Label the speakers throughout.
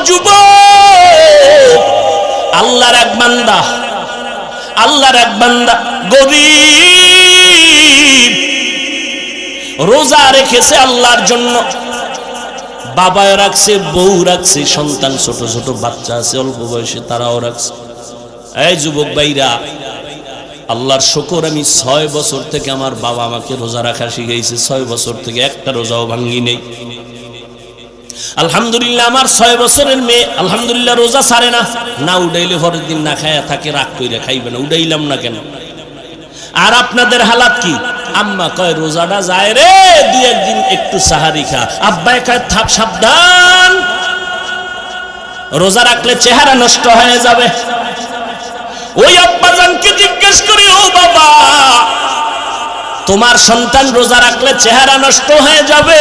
Speaker 1: যুবক, আল্লাহর এক বান্দা, আল্লাহর এক বান্দা গরীব, রোজা রেখেছে আল্লাহর জন্য। বাবা রাখছে, বউ রাখছে, সন্তান ছোট ছোট বাচ্চা আছে অল্প বয়সে, তারাও রাখছে। এই যুবক ভাইরা, আল্লাহর শুকর, আমি 6 বছর থেকে আমার বাবা আমাকে রোজা রাখা শিখাইছে। 6 বছর থেকে একটা রোজাও ভাঙ্গি নেই। আলহামদুলিল্লাহ, আমার 6 বছরের মেয়ে আলহামদুলিল্লাহ রোজা ছাড়ে না। না উড়াইলে পরের দিন না খায়া থাকে, রাগ কইরা খাইবে না। উড়াইলাম না কেন? আর আপনাদের হালাত কি? আম্মা কয় রোজাটা যায় রে, 2-1 দিন একটু সাহারি খা। আব্বাই কয় থাক সাবধান, রোজা রাখলে চেহারা নষ্ট হয়ে যাবে। ওই আব্বাজানকে জিজ্ঞেস করি, ও বাবা, তোমার সন্তান রোজা রাখলে চেহারা নষ্ট হয়ে যাবে,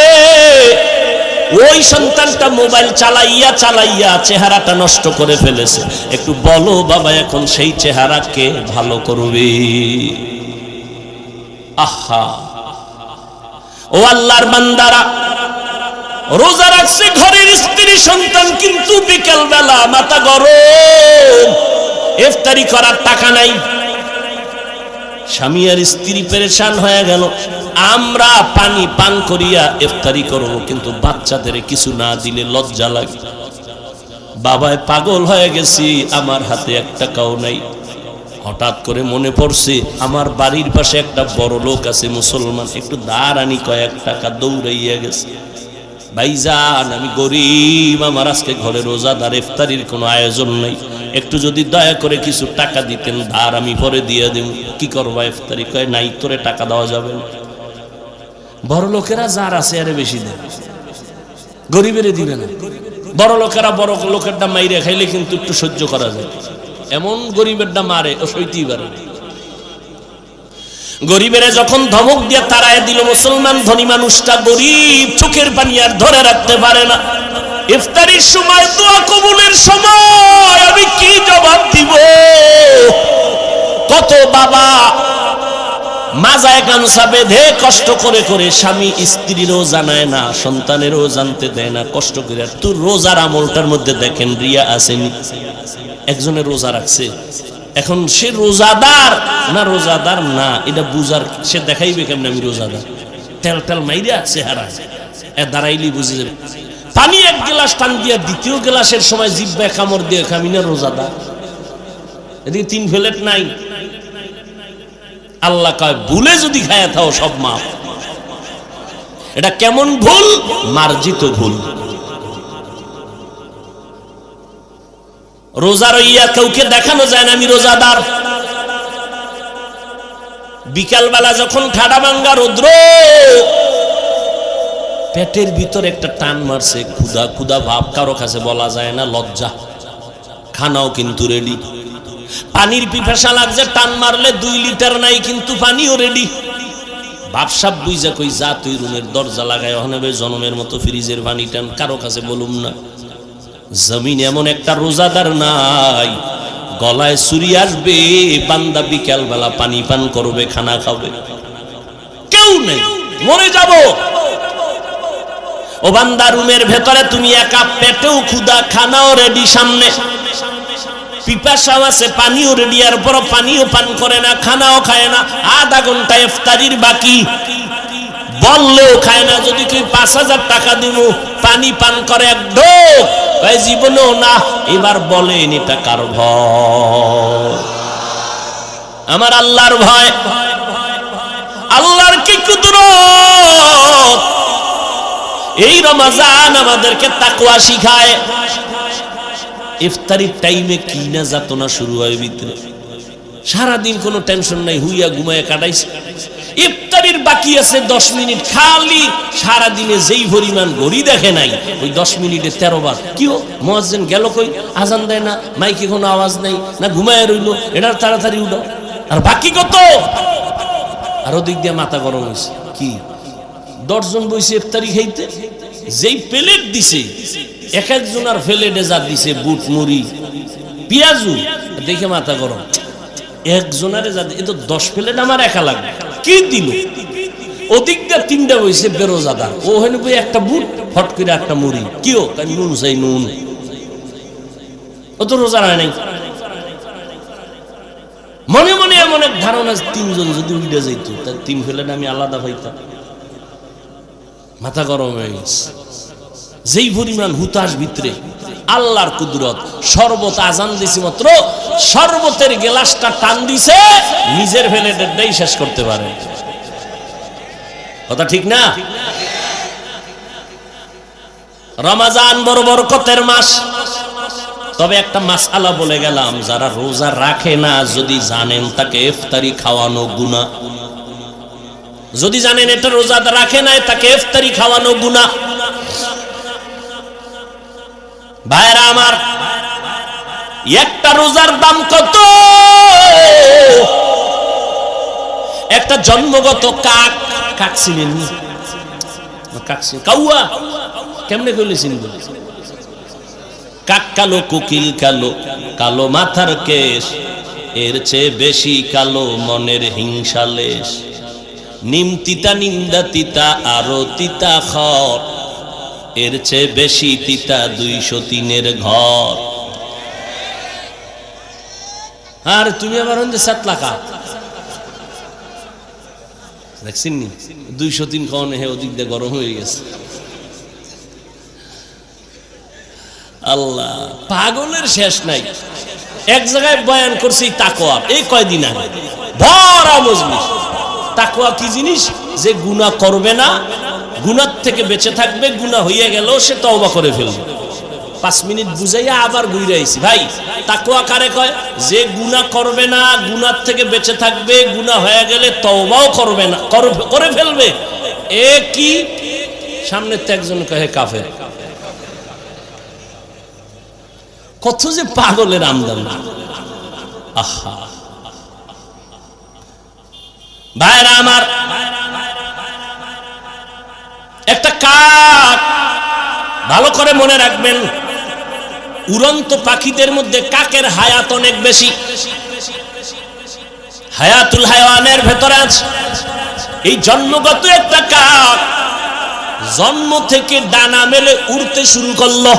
Speaker 1: ওই সন্তানটা মোবাইল চালাইয়া চালাইয়া চেহারাটা নষ্ট করে ফেলেছে, একটু বলো বাবা এখন সেই চেহারাকে ভালো করবে? আহা, ও আল্লাহর বান্দারা, রোজা রাখছে ঘরের স্ত্রী সন্তান, কিন্তু বিকেল বেলা মাথা গরম, ইফতারি করার টাকা নাই। স্বামী আর স্ত্রী পেরেশান হয়ে গেল। আমরা পানি পান করিয়া ইফতারি করব, কিন্তু বাচ্চাদের কিছু না দিলে লজ্জা লাগে। বাবায় পাগল হয়ে গেছি, আমার হাতে 1 টাকাও নাই। হঠাৎ করে মনে পড়ছে আমার বাড়ির পাশে একটা বড় লোক আছে মুসলমান, একটু ধার আনি, কয়েক টাকা। দৌড়াইয়া গেছে, ভাইজান আমি গরিব, আমার আজকে ঘরে রোজাদার, ইফতারির কোনো আয়োজন নাই, একটু যদি দয়া করে কিছু টাকা দিতেন, ধার আমি পরে দিয়ে দেব। কি করবা ইফতারি? কয় নাই, তোরে টাকা দেওয়া যাবে না। বড় লোকেরা যার আছে আরে বেশি দেয়, গরিবের দিবে না। বড় লোকেরা বড় লোকেরটা মাইরে খাইলে কিন্তু একটু সহ্য করা যায়, এমন গরিবেরটা মারে ও সইতেই পারে। গরিবের যখন ধমক দিয়ে তাড়ায় দিল, মুসলমান ধনী মানুষটা গরিব, চোখের পানি আর ধরে রাখতে পারে না। ইফতারির সময়, দোয়া কবুলের সময় আমি কি জবাব দিব? কত বাবা মাজায় গামছা বেঁধে কষ্ট করে করে, স্বামী স্ত্রীরও জানায় না, সন্তানেরও জানতে দেয় না, কষ্ট করে। তুই রোজার আমলটার মধ্যে দেখেন রিয়া আসেনি। একজনের রোজা রাখছে, এখন সে রোজাদার না রোজাদার না এটা বুঝার, সে দেখাইবে কেমন আমি রোজাদার? তেল তেল মাইরা চেহারা দাঁড়াইলি বুঝে যাবে। পানি 1 গ্লাস টান দিয়া, 2য় গ্লাসের সময় জিব্বায় কামড় দিয়ে খামি না রোজাদার? এদিকে 3 প্লেট নাই। আল্লাহ কয় ভুলে যদি খায়া থাও সব মাফ। এটা কেমন ভুল? মার্জিত ভুল। রোজা রইয়া কাউকে দেখানো যায় না আমি রোজাদার। বিকালবেলা যখন ঠাডা ভাঙ্গা রৌদ্র, পেটের ভিতর একটা টান মারছে, ক্ষুধা ক্ষুধা ভাব, কারো কাছে বলা যায় না, লজ্জা। খানাও কিন্তু রেডি, পানির পিপাসা লাগছে, টান মারলে 2 লিটার নাই, কিন্তু পানিও রেডি। ভাবসাব বুঝা কই যা তুই রুমের দরজা লাগায় ওখানে জনমের মতো ফ্রিজের পানি টান, কারো কাছে বলুম না। জমিন এমন একটা রোজাদার নাই, গলায় ছুরি আসবে, বান্দা বিকাল বেলা পানি পান করবে, খানা খাবে, কেউ নেই, মরে যাব। ও বান্দা রুমের ভেতরে তুমি একা, পেটেও ক্ষুধা, খানাও রেডি সামনে, পিপাসা আছে, পানিও রেডি, আর পর পানিও পান করে না, খানাও খায় না। আধা ঘন্টা ইফতারির বাকি, বললেও খায় না। যদি কেউ 5000 টাকা দিব পানি পান করে 1 ঢোক, জীবনেও না। এবার বলেন এটা কার ভয়? আমার আল্লাহর ভয়। আল্লাহর কি কুদরত! এই রমজান আমাদেরকে তাকওয়া শিখায়। ইফতারির টাইমে কি না যাতনা শুরু হয় ভিতরে, সারাদিন কোনো টেনশন নাই, হুইয়া ঘুমায় কাটাইছে। ইফতারির বাকি আছে 10 মিনিট, খালি সারাদিনে যেই পরিমাণ ঘড়ি দেখে নাই, ওই 10 মিনিটে 13 বার। কি মুয়াজ্জিন গেল কই? আজান দেয় না, মাইকে কোনো আওয়াজ নাই, না ঘুমায় রইল, এটার তাড়াতাড়ি উঠো। আর বাকি কত? আর ওদিক দিয়ে মাথা গরম হয়েছে। কি 10 জন বইছে ইফতারি খাইতে, যেই প্লেট দিছে, এক একজনের প্লেটে যা দিছে বুট মুড়ি পেঁয়াজু, দেখে মাথা গরম। একজনের যা এ তো 10 প্লেট আমার একা লাগবে, কি দিল? ওদিক দিয়ে 3টা বইছে বেরোজাদার, ও হেন বই একটা বুট, হট করে একটা মুড়ি। কিও নুন চাই নুন, ও তো রোজা রায় নাই। মনে মনে এমন এক ধারণা, তিনজন যদি উঠে যাইতো তার তিন ফেলে আমি আলাদা হইতাম। মাথা গরম হয়ে গেছে। যেই পরিমাণ হুতাশ ভিতরে, আল্লাহর কুদরত। শরবত আজান দিছি মাত্র, শরবতের গ্লাসটা টান দিছে, নিজের ফেলেটাই শেষ করতে পারে। কথা ঠিক না? রমজান বড় বরকতের মাস। তবে একটা মাসআলা বলে গেলাম, যারা রোজা রাখে না, যদি জানেন তাকে ইফতারি খাওয়ানো গুনাহ। যদি জানেন এটা রোজা রাখে না, তাকে ইফতারি খাওয়ানো গুনাহ। ভাইরা আমার, একটা রোজার দাম কত? একটা জন্মগত কাক, কাক চিনেন? কাক কাউয়া কেমনে কইলে চিনব? কাক কালো, কোকিল কালো, কালো মাথার কেশ, এর চেয়ে বেশি কালো মনের হিংসা লেশ। নিম তিতা নিন্দা তিতা আরো তিতা খর, এর চেয়ে বেশি তিতা 203-এর ঘর। আর তুমি আবার হন যে সাতলা কাক দেখছেন নি? 203 খাওয়ানো হে ওদিক দিয়ে গরম হয়ে গেছে। আল্লাহ, পাগলের শেষ নাই। এক জায়গায় বয়ান করছি তাকওয়া, এই কয়দিন আগে ভরা মজলিস। তাকওয়া কি জিনিস? যে গুনাহ করবে না, গুনাহ থেকে বেঁচে থাকবে, গুনাহ হইয়া গেল সে তওবা করে ফেলবে। 5 মিনিট বুঝাইয়া আবার ঘুরে আইছি। ভাই, তাকওয়া কারে কয়? যে গুনাহ করবে না, গুনাহ থেকে বেঁচে থাকবে, গুনাহ হয়ে গেলে তওবাও করবে না, করে ফেলবে। এ কি? সামনে তো একজন কহে কাফের। কত যে পাগলের আমদানি! আহা ভাইরা আমার, একটা কাক, ভালো করে মনে রাখবেন, উড়ন্ত পাখিদের মধ্যে কাকের হায়াত অনেক বেশি। হায়াতুল হায়াওয়ানের ভেতরে আছে। এই জন্মগত একটা কাক জন্ম থেকে ডানা মেলে উড়তে শুরু করলো।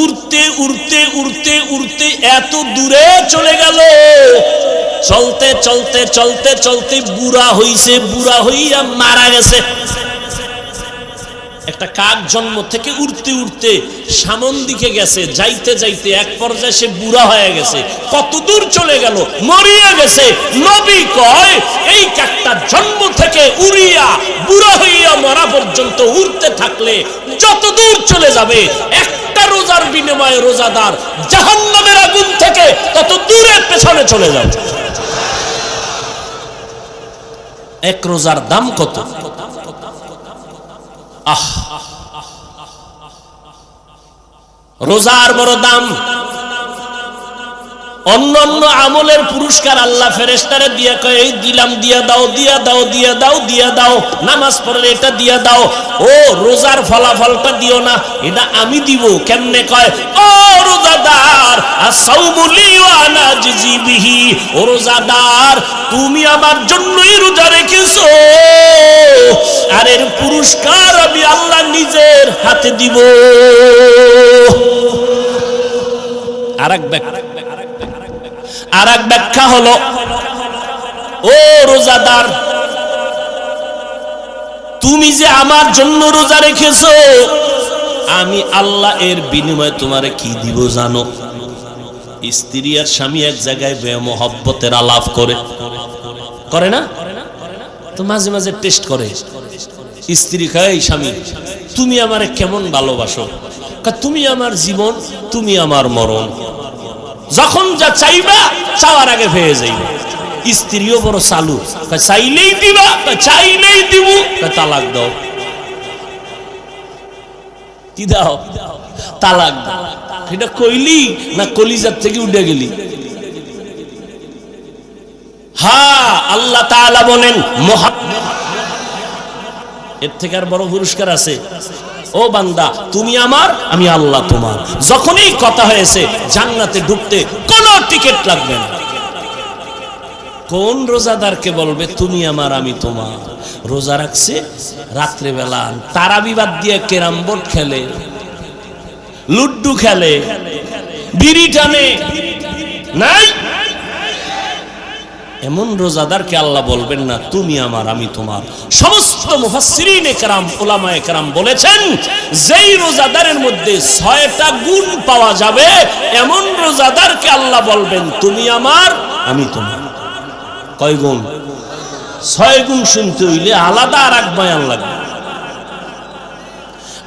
Speaker 1: উড়তে উড়তে উড়তে উড়তে এত দূরে চলে গেল, চলতে চলতে চলতে চলতে বুড়া হইছে, বুড়া হইয়া মারা গেছে। একটা কাক জন্ম থেকে উড়তে উড়তে সামন দিকে গেছে, যাইতে যাইতে এক পর্যায়ে সে বুড়া হয়ে গেছে। কত দূর চলে গেল? মরিয়া গেছে। নবী কয়, এই কাকটা জন্ম থেকে উড়িয়া বুড়া হইয়া মরা পর্যন্ত উড়তে থাকলে যত দূর চলে যাবে, একটা রোজার বিনিময়ে রোজাদার জাহান্নামের আগুন থেকে তত দূরে পেছনে চলে যাবে। এক রোজার দাম কত? আহ, রোজার বড় দাম। অন্যান্য আমলের পুরস্কার আল্লাহ ফেরেশতারে দিয়া কয়, এই দিলাম, দিয়া দাও, দিয়া দাও, দিয়া দাও, দিয়া দাও। নামাজ পড়লে এটা দিয়া দাও। ও রোজার ফলাফলটা দিও না, এটা আমি দিব। কেমনে কয়? ও রোজাদার, আস-সাওমু লি ওয়া আনা আজজি বিহি। ও রোজাদার, তুমি আমার জন্যই রোজা রেখেছো, আর এর পুরস্কার আমি আল্লাহ নিজের হাতে দিব। আর এক ব্যাখ্যা হলো, ও রোজাদার, তুমি যে আমার জন্য রোজা রেখেছো, আমি আল্লাহ এর বিনিময়ে তোমারে কি দিব জানো? স্ত্রী আর স্বামী এক জায়গায় বেমহব্বতের আলাপ করে না? তো মাঝে মাঝে টেস্ট করে। স্ত্রী কয়, এই স্বামী, তুমি আমারে কেমন ভালোবাসো? তুমি আমার জীবন, তুমি আমার মরণ। যখন যা চাইবা, চাওয়ার আগে পেয়ে যাইবে। স্ত্রীও বড় চালু, চাইলেই দিবা, চাইলেই দিব, তালাক দাও। কি দাও? তালাক দাও। এটা কইলি না কলিজার থেকে উঠে গেলি? হ্যাঁ, আল্লাহ তাআলা বলেন, এর থেকে আর বড় পুরস্কার আছে? ও বান্দা, তুমি আমার, আমি আল্লাহ তোমার। যখনই কথা হয়েছে, জান্নাতে ঢুকতে কোনো টিকিট লাগবে না। কোন রোজাদারকে বলবে তুমি আমার, আমি তোমার? রোজা রাখছে, রাত্রে বেলা তারাবি বাদ দিয়ে ক্যারাম বোর্ড খেলে, লুড্ডু খেলে, বিড়ি টানে, নাই? এমন রোজাদারকে আল্লাহ বলবেন না তুমি আমার আমি তোমার। সমস্ত মুফাসসিরিনে কেরাম উলামায়ে কেরাম বলেছেন যেই রোজাদারের মধ্যে 6টা গুণ পাওয়া যাবে এমন রোজাদারকে আল্লাহ বলবেন তুমি আমার আমি তোমার। কয় গুণ? 6 গুণ শুনতে হইলে আলাদা আর এক বয়ান লাগবে।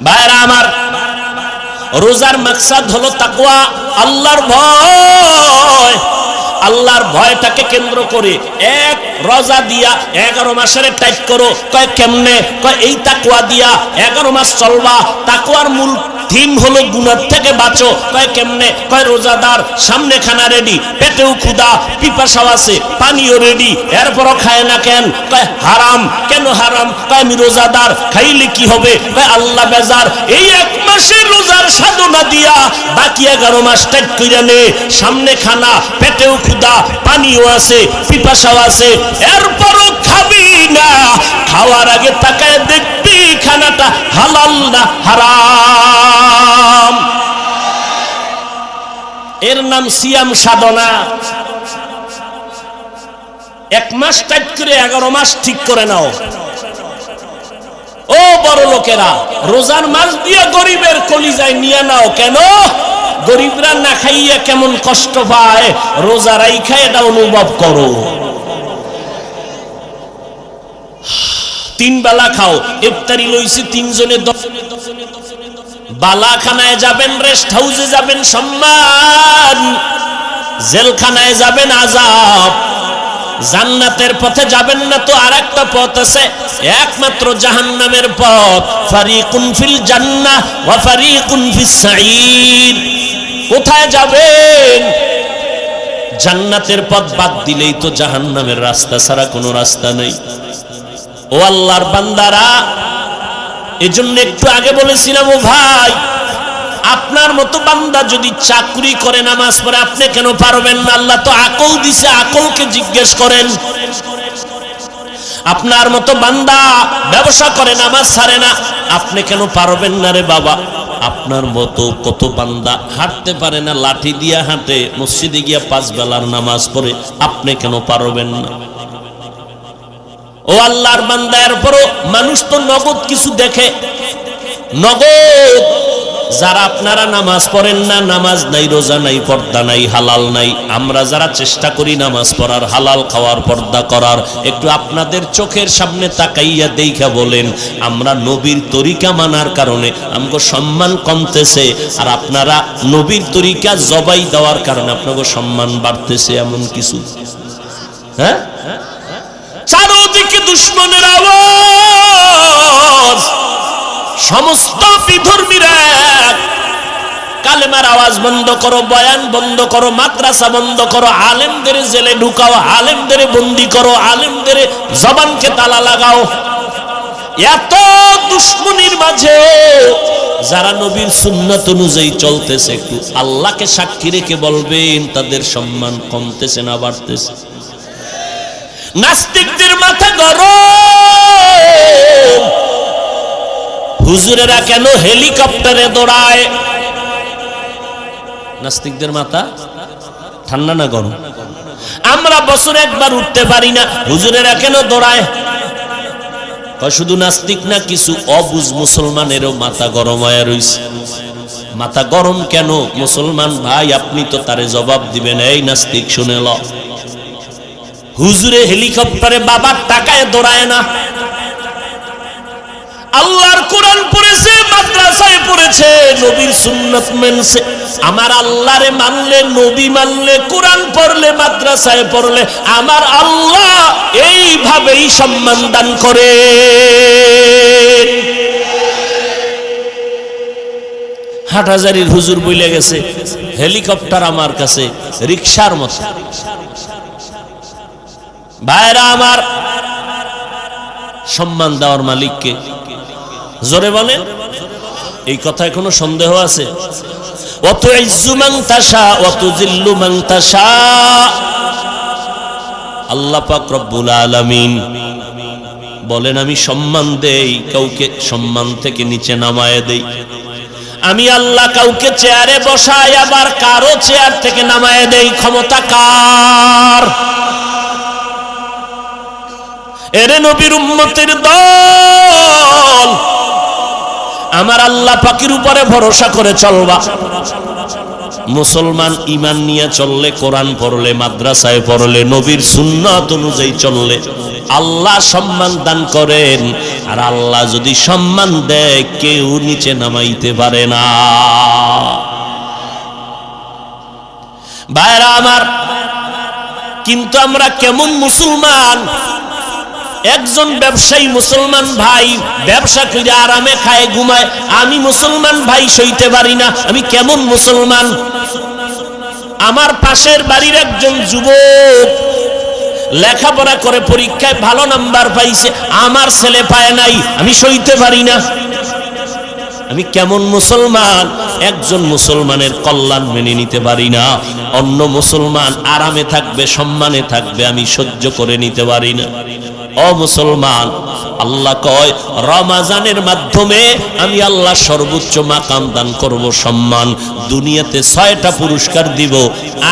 Speaker 1: ভাইরা আমার, রোজার মাকসাদ হলো তাকওয়া, আল্লাহর ভয়। আল্লাহর ভয়টাকে কেন্দ্র করে এক রোজা দিয়া 11 মাসের টাইট করো। কয় কেমনে? কয় এই তাকওয়া দিয়া 11 মাস চলবা। তাকওয়ার মূল থিম হলো গুনাহ থেকে বাঁচো। কয় কেমনে? কয় রোজাদার সামনে খানা রেডি, পেটেও ক্ষুধা, পিপাসাও আছে, পানিও রেডি, এরপরও খায় না কেন? কয় হারাম। কেন হারাম? কয় আমি রোজাদার, খাইলে কি হবে? কয় আল্লাহ বেজার। এই 1 মাসের রোজার সাধনা দিয়া বাকি 11 মাস টাইট কইরা নে। সামনে খানা, পেটেও ক্ষুধা, পানিও আছে, পিপাসাও আছে, এরপরও খাবি না। খাওয়ার আগে তাকায় দেখবি খানাটা হালাল না হারাম। এর নাম সিয়াম সাধনা। 1 মাস টাইট করে 11 মাস ঠিক করে নাও। ও বড় লোকেরা, রোজার মাস দিয়ে গরিবের কলিজায় নিয়ে নাও। কেন? গরিবরা না খাইয়া কেমন কষ্ট পায়, রোজা রাইখা এটা অনুভব করো। 3 বেলা খাও। ইফতারি লইছি 3 জনে, বালাখানায় যাবেন, রেস্ট হাউসে যাবেন সম্মান, জেলখানায় যাবেন আযাব। জান্নাতের পথে যাবেন না তো আরেকটা পথ আছে, একমাত্র জাহান্নামের পথ। ফারিকুন ফিল জান্নাহ ওয়া ফারিকুন ফিস সাঈর। কোথায় যাবেন? জান্নাতের পথ বাদ দিলেই তো জাহান্নামের রাস্তা ছাড়া কোনো রাস্তা নেই। ও আল্লাহর বান্দারা, এজন্য একটু আগে বলেছিলাম, ও ভাই, আপনার মতো বান্দা যদি চাকরি করে নামাজ পড়ে আপনি কেন পারবেন না? আল্লাহ তো আকল দিছে, আকলকে জিজ্ঞেস করেন। আপনার মতো বান্দা ব্যবসা করে নামাজ ছাড়ে না, আপনি কেন পারবেন না রে বাবা? আপনার মতো কত বান্দা হাঁটতে পারে না, লাঠি দিয়া হাঁটে, মসজিদে গিয়া 5 বেলার নামাজ পড়ে, আপনি কেন পারবেন না? ও আল্লাহর বান্দা, এরপরও মানুষ তো নগদ কিছু দেখে, নগদ। যারা আপনারা নামাজ পড়েন না, নামাজ নাই, রোজা নাই, পর্দা নাই, হালাল নাই, আমরা যারা চেষ্টা করি নামাজ পড়ার, হালাল খাওয়ার, পর্দা করার, একটু আপনাদের চোখের সামনে তাকাইয়া দেখা বলেন, আমরা নবীর তরিকা মানার কারণে আমগো সম্মান কমতেছে, আর আপনারা নবীর তরিকা জবাই দেওয়ার কারণে আপনাকে সম্মান বাড়তেছে এমন কিছু? হ্যাঁ, চারদিকে দুশমনের আওয়াজ, সমস্ত বিধর্মীরা কালেমার আওয়াজ বন্ধ করো, বয়ান বন্ধ করো, মাদ্রাসা বন্ধ করো, আলেমদের জেলে ঢুকাও, আলেমদের বন্দি করো, আলেমদের জবানকে তালা লাগাও। এত দুশমনির মাঝে যারা নবীর সুন্নাত অনুযায়ী চলতেছে, একটু আল্লাহকে সাক্ষী রেখে বলবেন তাদের সম্মান কমতেছে না বাড়তেছে? নাস্তিকদের মাথা গরম। হুজুরেরা কেন হেলিকপ্টারে দৌড়ায়? নাস্তিকদের মাথা ঠান্ডা না গরম? আমরা বছরে একবার উঠতে পারি না, হুজুরেরা কেন দৌড়ায়? শুধু নাস্তিক না, কিছু অবুঝ মুসলমানেরও মাথা গরম হয়ে রইছে। মাথা গরম কেন? মুসলমান ভাই, আপনি তো তারে জবাব দিবেন। এই নাস্তিক শুনে ল, হুজুরে হেলিকপ্টারে বাবার টাকায় দৌড়ায় না, আল্লাহর কোরআন পড়েছে, মাদ্রাসায় পড়েছে, নবীর সুন্নাত মানছে। আমার আল্লাহরে মানলে, নবী মানলে, কোরআন পড়লে, মাদ্রাসায় পড়লে আমার আল্লাহ এইভাবেই সম্মান দান করে। হাটহাজারীর হুজুর বলে গেছে, হেলিকপ্টার আমার কাছে রিকশার মতো। ভাইরা আমার, সম্মান দেওয়ার মালিককে জোরে বলে। এই কথায় কোনো সন্দেহ আছে? অত ইজ্জু মান তাশা অত জিল্লু মান তাশা। আল্লাহ পাক রব্বুল আলামিন বলেন, আমি সম্মান দেই, কাউকে সম্মান থেকে নিচে নামায় দেই। আমি আল্লাহ কাউকে চেয়ারে বসাই আবার কারো চেয়ার থেকে নামায় দেই, ক্ষমতা কার? এরে নবীর উম্মতের দল, আমার আল্লাহ পাকের উপরে ভরসা করে চলবা। মুসলমান ঈমান নিয়ে চললে, কোরআন পড়লে, মাদ্রাসায় পড়লে, নবীর সুন্নাত অনুযায়ী চললে আল্লাহ সম্মান দান করেন। আর আল্লাহ যদি সম্মান দেয় কেউ নিচে নামাইতে পারে না। ভাইরা আমার, কিন্তু আমরা কেমন মুসলমান? একজন ব্যবসায়ী মুসলমান ভাই ব্যবসা করে আরামে খায় ঘুমায়, আমি মুসলমান ভাই সইতে পারি না। আমি কেমন মুসলমান? আমার পাশের বাড়ির একজন যুবক লেখাপড়া করে পরীক্ষায় ভালো নাম্বার পাইছে, আমার ছেলে পায় নাই, আমি সইতে পারি না। আমি কেমন মুসলমান? একজন মুসলমানের কল্যাণ মেনে নিতে পারি না, অন্য মুসলমান আরামে থাকবে, সম্মানে থাকবে, আমি সহ্য করে নিতে পারি না। ও মুসলমান, আল্লাহ কয় রমজানের মাধ্যমে আমি আল্লাহ সর্বোচ্চ মাকাম দান করব, সম্মান। দুনিয়াতে 6টা পুরস্কার দিব,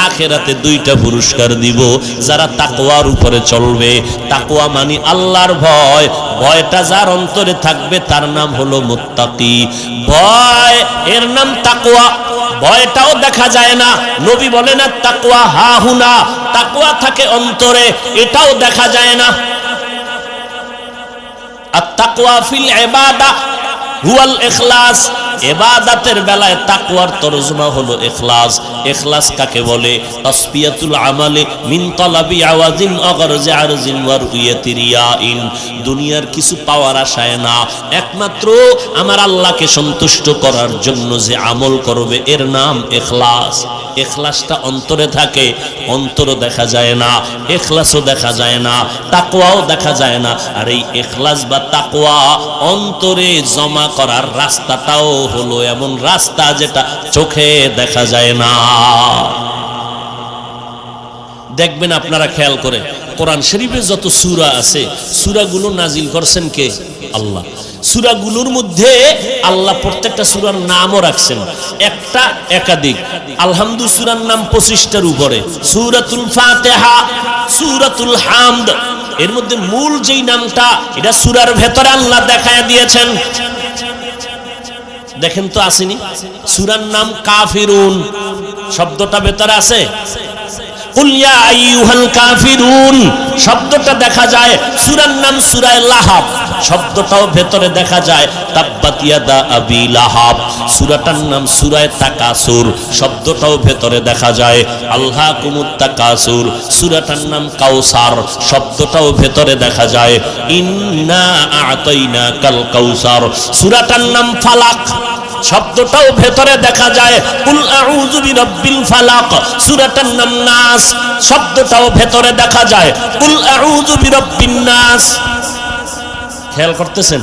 Speaker 1: আখিরাতে 2টা পুরস্কার দিব। যারা তাকওয়ার উপরে চলবে, তাকওয়া মানে আল্লাহর ভয়, ভয়টা যার অন্তরে থাকবে তার নাম হলো মুত্তাকি। ভয় এর নাম তাকওয়া। ভয়টাও দেখা যায় না, নবী বলেন না তাকওয়া হাহুনা, তাকওয়া থাকে অন্তরে, এটাও দেখা যায় না। আত-তাকওয়া ফিল ইবাদা হুয়াল ইখলাস, ইবাদতের বেলায় তাকওয়ার তরজমা হলো ইখলাস। ইখলাস কাকে বলে? তাসফিয়াতুল আমালি মিন তালাবি আওয়াজিন আগরজি আরজিন ওয়া রুয়াতি রিয়াইন। দুনিয়ার কিছু পাওয়ার আশায় না, একমাত্র আমার আল্লাহকে সন্তুষ্ট করার জন্য যে আমল করবে এর নাম ইখলাস। ইখলাসটা অন্তরে থাকে, অন্তরও দেখা যায় না, ইখলাসও দেখা যায় না, তাকওয়াও দেখা যায় না। আর এই ইখলাস বা তাকওয়া অন্তরে জমা করার রাস্তাটাও হলো এমন রাস্তা যেটা চোখে দেখা যায় না। দেখবেন আপনারা খেয়াল করে, কোরআন শরীফে যত সূরা আছে, সূরাগুলো নাজিল করছেন কে? আল্লাহ। সূরাগুলোর মধ্যে আল্লাহ প্রত্যেকটা সূরার নামও রাখছেন, একটা একাধিক। আলহামদুলিল্লাহ সূরার নাম 25টার উপরে, সূরাতুল ফাতিহা, সূরাতুল হামদ। এর মধ্যে মূল যেই নামটা, এটা সূরার ভেতরে আল্লাহ দেখায় দিয়েছেন। দেখেন তো আসেনি? সূরার নাম কাফিরুন, শব্দটা ভেতরে আছে। কুল ইয়া আইয়ুহাল কাফিরুন শব্দটা দেখা যায়। সূরার নাম সূরা লাহাব, শব্দটাও ভেতরে দেখা যায়। তাব্বাত ইয়াদা আবি লাহাব, সূরাটার নাম সূরা তাকাসুর, শব্দটাও ভেতরে দেখা যায়। আলহাকুমুত তাকাসুর, সূরাটার নাম কাউসার, শব্দটাও ভেতরে দেখা যায়। ইন্না আ'তাইনাকাল কাউসার, সূরাটার নাম ফালাক, শব্দটাও ভেতরে দেখা যায়। কুল আউযু বিরাব্বিল ফালাক, সূরাটার নাম নাস, শব্দটাও ভেতরে দেখা যায়। কুল আউযু বিরাব্বিন নাস। খেয়াল করতেছেন?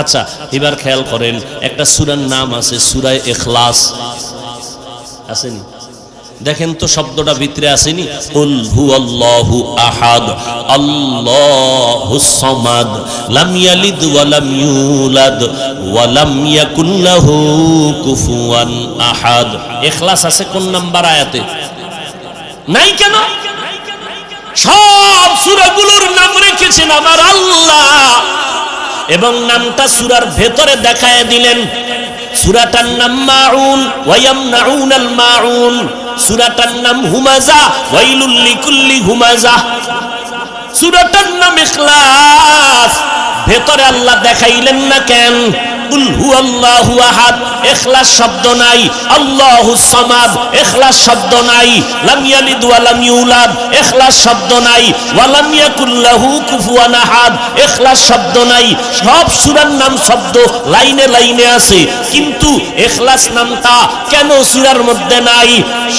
Speaker 1: আচ্ছা, এবার খেয়াল করেন, একটা সূরার নাম আছে সূরা ইখলাস, আসেনি? দেখেন তো শব্দটা ভিতরে আসেনি? কুল হুয়াল্লাহু আহাদ আল্লাহুস সামাদ লাম ইয়ালিদ ওয়া লাম ইউলাদ ওয়া লাম ইয়াকুল লাহু কুফুয়ান আহাদ। ইখলাস আছে কোন নাম্বার আয়াতে? নাই কেন? সব সূরাগুলোর নাম রেখেছেন আমার আল্লাহ, এবং নামটা সূরার ভেতরে দেখায় দিলেন। সূরাটার নাম মাউন ওয়া ইয়ামনাউনাল মাউন, সূরাটার নাম হুমাজা ওয়াইলুল লিকুল্লি হুমাজা, সূরাটার নাম ইখলাস। ভেতরে আল্লাহ দেখাইলেন না কেন? কুল হুয়াল্লাহু আহাদ, ইখলাস শব্দ নাই। আল্লাহুস সামাদ, ইখলাস শব্দ নাই। লাম ইয়ালিদ ওয়া লাম ইউলাদ, ইখলাস শব্দ নাই। ওয়া লাম ইয়াকুল লাহু কুফুয়ান আহাদ, ইখলাস শব্দ নাই। সব সূরার নাম শব্দ লাইনে লাইনে আছে, কিন্তু ইখলাস নামটা কেন সূরার মধ্যে নাই?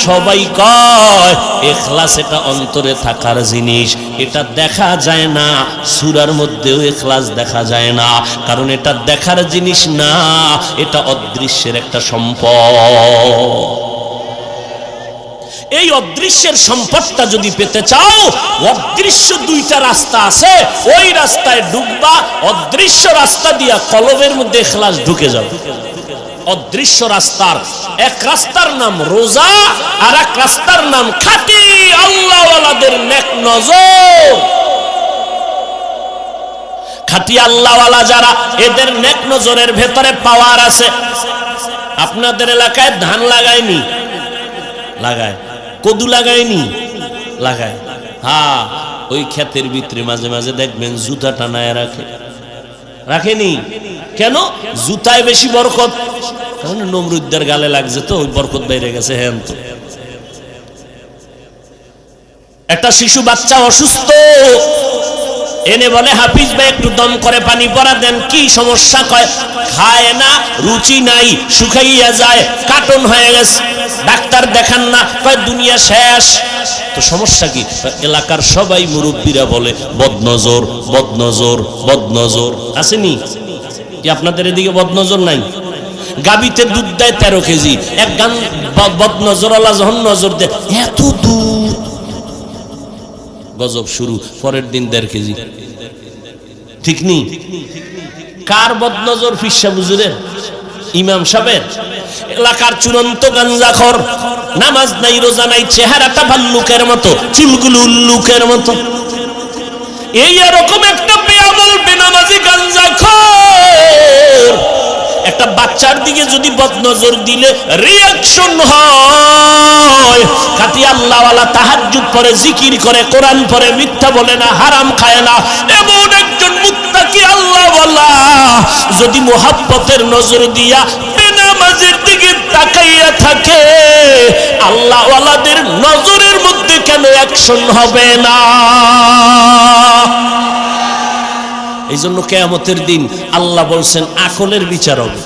Speaker 1: সবাই কয় ইখলাস এটা অন্তরে থাকার জিনিস, এটা দেখা যায় না। সূরার মধ্যেও ইখলাস দেখা যায় না, কারণ এটা দেখার জিনিস না, এটা অদৃশ্যের একটা সম্পদ। এই অদৃশ্যের সম্পদটা যদি পেতে চাও, অদৃশ্য 2টা রাস্তা আছে, ওই রাস্তায় ঢুকবা, অদৃশ্য রাস্তা দিয়া কলবের মধ্যে ইখলাস ঢুকে যাবে। অদৃশ্য রাস্তার এক রাস্তার নাম রোজা, আর এক রাস্তার নাম খাঁটি আল্লাহওয়ালাদের নেক নজর। খাঁটি আল্লাহওয়ালা যারা, এদের নেক নজরের ভেতরে পাওয়ার আছে। আপনাদের এলাকায় ধান লাগায়নি? লাগায়। কদু লাগায়নি? লাগায়। হ্যাঁ, ওই ক্ষেতের ভিতরে মাঝে মাঝে দেখবেন জুতা টানায় রাখে। রাখেনি কেন? জুতায় বেশি বরকত। কারণ নমরুদদের গালে লাগছে তো, ওই বরকত বাইরে গেছে। হ্যাঁ, তো একটা শিশু বাচ্চা অসুস্থ, এনে বলে হাফিজ ভাই একটু দম করে পানি পড়া দেন। কি সমস্যা? কয় খায় না, রুচি নাই, শুকাইয়া যায়, কাটন হয়ে গেছে। ডাক্তার দেখান না? কয় দুনিয়া শেষ। তো সমস্যা কি? এলাকার সবাই মুরব্বীরা বলে বদনজর, বদনজর, বদনজর। আসেনি কি আপনাদের এদিকে? বদনজর নাই? গাবিতে দুধ দেয় 13 কেজি, এক গান বদনজরওয়ালা যখন নজর দেয়, এত দুধ, গজব শুরু। পরের দিন 1.5 কেজি। ঠিক নি? কার বদনজর? ফিসা বুজুরের, ইমাম সাহেবের। এলাকার চূড়ান্ত গাঞ্জাখোর, নামাজ নাই, রোজা নাই, চেহারাটা ভাল্লুকের মতো, চুলগুলো উল্লুকের মতো। এই এরকম একটা বেআমল বেনামাজি গাঞ্জাখোর একটা বাচ্চার দিকে যদি বদনজর দিলে রিঅ্যাকশন হয়। খাঁটি আল্লাহওয়ালা তাহাজ্জুদ পড়ে, জিকির করে, কোরআন পড়ে, মিথ্যা বলে না, হারাম খায় না, এমন একজন মুত্তাকি আল্লাহওয়ালা যদি মুহাব্বতের নজর দিয়া বেনামাজের দিকে তাকাইয়া থাকে, আল্লাহওয়ালাদের নজরের মধ্যে কেন অ্যাকশন হবে না? এই জন্য কিয়ামতের দিন আল্লাহ বলছেন আকলের বিচার হবে।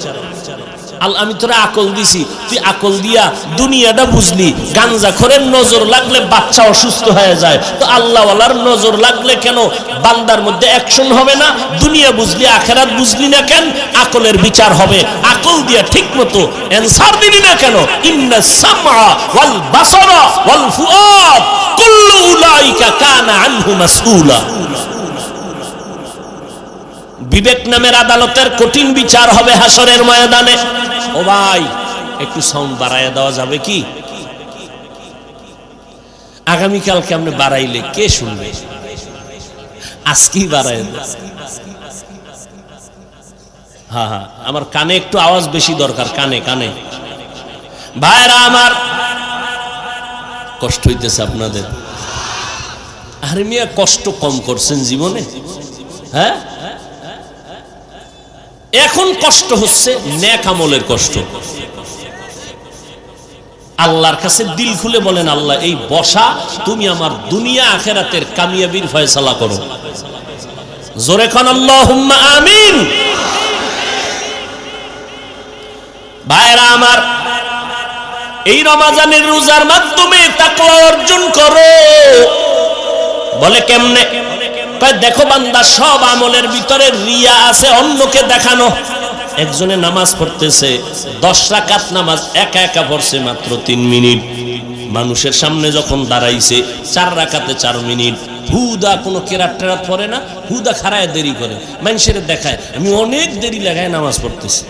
Speaker 1: আমি তোরা আকল দিছি, তুই আকল দিয়া দুনিয়াটা বুঝলি। গাঞ্জাখোরের নজর লাগলে বাচ্চা অসুস্থ হয়ে যায়, তো আল্লাহওয়ালার নজর লাগলে কেন বান্দার মধ্যে অ্যাকশন হবে না? দুনিয়া বুঝলি, আখেরাত বুঝলি না কেন? আকলের বিচার হবে। আকল দিয়া ঠিক মতো অ্যানসার দিলি না কেন? ইন্নাস সামআ ওয়াল বাসারা ওয়াল ফুআদ কুল্লু উলাইকা কানা আনহু মাসউলা। বিবেক নামের আদালতের কঠিন বিচার হবে হাসরের ময়দানে। ও ভাই, একটু সাউন্ড বাড়াইয়া দেওয়া যাবে কি? আগামীকালকে আপনি বাড়াইলে কে শুনবে? আজকেই বাড়াইয়া দেন। হ্যাঁ হ্যাঁ, আমার কানে একটু আওয়াজ বেশি দরকার। কানে কানে ভাইরা আমার, কষ্ট হইতেছে আপনাদের। আরে মিয়া, কষ্ট কম করছেন জীবনে? হ্যাঁ, এখন কষ্ট হচ্ছে নেক আমলের কষ্ট। আল্লাহর কাছে দিল খুলে বলেন, আল্লাহ এই বসা তুমি আমার দুনিয়া আখেরাতের কামিয়াবির ফয়সালা করো। জোরে খান আল্লাহুম্মা আমিন। ভাইরা আমার, এই রমজানের রোজার মাধ্যমে তাকওয়া অর্জন করো। বলে কেমনে? দেখো বান্দা, সব আমলের ভিতরে রিয়া আছে, অন্যকে দেখানো। একজনে নামাজ পড়তেছে, 10 রাকাত নামাজ একা একা পড়ছে মাত্র 3 মিনিট। মানুষের সামনে যখন দাঁড়াইছে 4 রাকাতে 4 মিনিট। হুদা কোনো কেরাত টেরাত পড়ে না, হুদা খাড়ায় দেরি করে, মানুষের দেখায় আমি অনেক দেরি লাগায় নামাজ পড়তেছি।